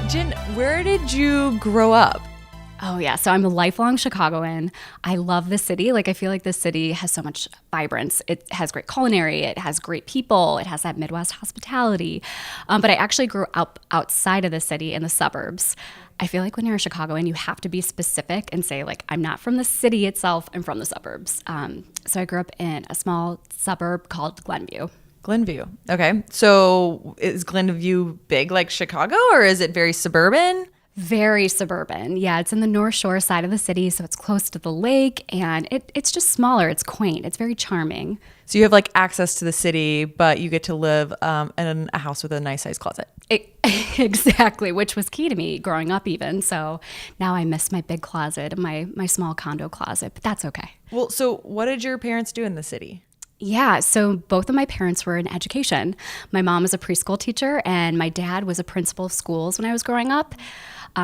Jenn, where did you grow up? Oh, yeah. So I'm a lifelong Chicagoan. I love the city. Like, I feel like this city has so much vibrance. It has great culinary. It has great people. It has that Midwest hospitality. But I actually grew up outside of the city in the suburbs. I feel like when you're a Chicagoan, you have to be specific and say, like, I'm not from the city itself. I'm from the suburbs. So I grew up in a small suburb called Glenview. Glenview. Okay. So is Glenview big like Chicago, or is it very suburban? Very suburban. Yeah, it's in the North Shore side of the city, so it's close to the lake, and it's just smaller. It's quaint. It's very charming. So you have like access to the city, but you get to live in a house with a nice sized closet. Exactly, which was key to me growing up even. So now I miss my big closet, my small condo closet, but that's okay. Well, so what did your parents do in the city? Yeah, so both of my parents were in education. My mom was a preschool teacher, and my dad was a principal of schools when I was growing up,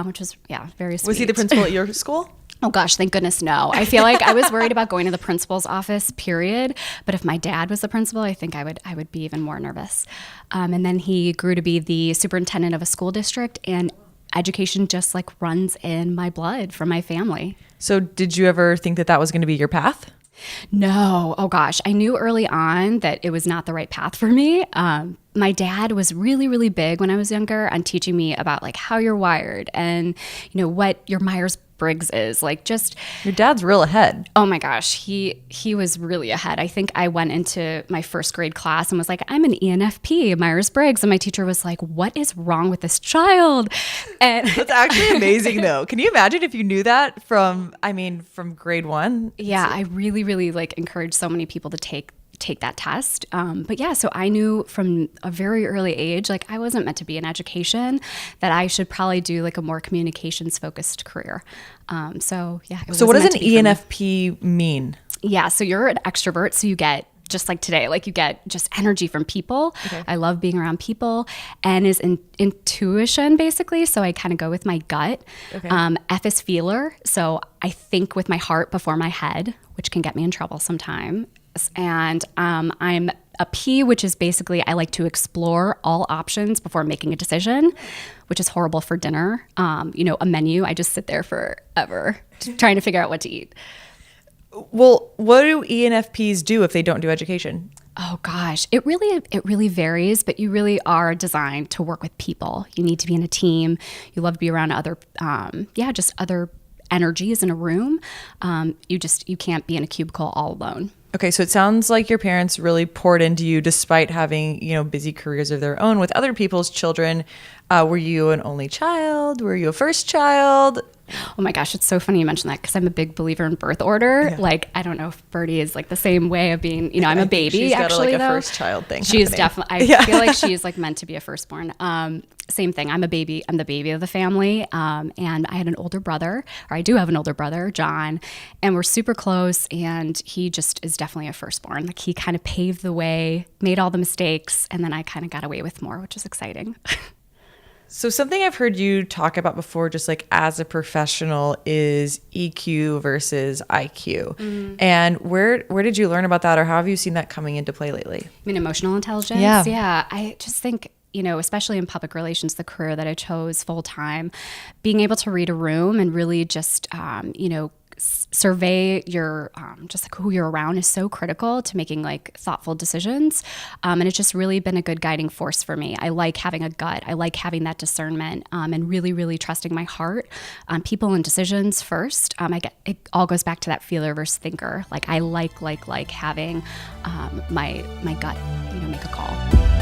which was, very sweet. Was he the principal at your school? Oh gosh, thank goodness no. I feel like I was worried about going to the principal's office, period. But if my dad was the principal, I think I would be even more nervous. And then he grew to be the superintendent of a school district, and education just like runs in my blood from my family. So did you ever think that was going to be your path? No. Oh gosh. I knew early on that it was not the right path for me. My dad was really, really big when I was younger on teaching me about like how you're wired and, what your Myers-Briggs is. Like just your dad's real ahead. Oh my gosh. He was really ahead. I think I went into my first grade class and was like, I'm an ENFP, Myers-Briggs. And my teacher was like, what is wrong with this child? And that's actually amazing though. Can you imagine if you knew that from grade one? Yeah, I really, really encourage so many people to take that test. But yeah, so I knew from a very early age, I wasn't meant to be in education, that I should probably do a more communications focused career. So what does an ENFP mean? Yeah, so you're an extrovert, so you get, just like today, you get just energy from people. Okay. I love being around people. N is intuition, basically. So I kind of go with my gut. Okay. F is feeler. So I think with my heart before my head, which can get me in trouble sometimes. And I'm a P, which is basically I like to explore all options before making a decision, which is horrible for dinner. A menu, I just sit there forever trying to figure out what to eat. Well, what do ENFPs do if they don't do education? Oh gosh, it really varies, but you really are designed to work with people. You need to be in a team. You love to be around other, just other energies in a room. You can't be in a cubicle all alone. Okay, so it sounds like your parents really poured into you despite having, busy careers of their own with other people's children. Were you an only child? Were you a first child? Oh my gosh, it's so funny you mentioned that because I'm a big believer in birth order. Yeah. I don't know if Birdie is the same way of being, I'm a baby she's actually. She's got a first child thing. She's definitely, I feel like she's meant to be a firstborn. Same thing. I'm a baby. I'm the baby of the family. And I had an older brother, or I do have an older brother, John, and we're super close. And he just is definitely a firstborn. He kind of paved the way, made all the mistakes, and then I kind of got away with more, which is exciting. So something I've heard you talk about before, just as a professional, is EQ versus IQ. Mm. And where did you learn about that, or how have you seen that coming into play lately? I mean, emotional intelligence? Yeah. Yeah. I just think, especially in public relations, the career that I chose full time, being able to read a room and really just, survey your who you're around is so critical to making thoughtful decisions, and it's just really been a good guiding force for me. I like having a gut. I like having that discernment, and really, really trusting my heart on people and decisions first. It all goes back to that feeler versus thinker. I like having my gut, make a call.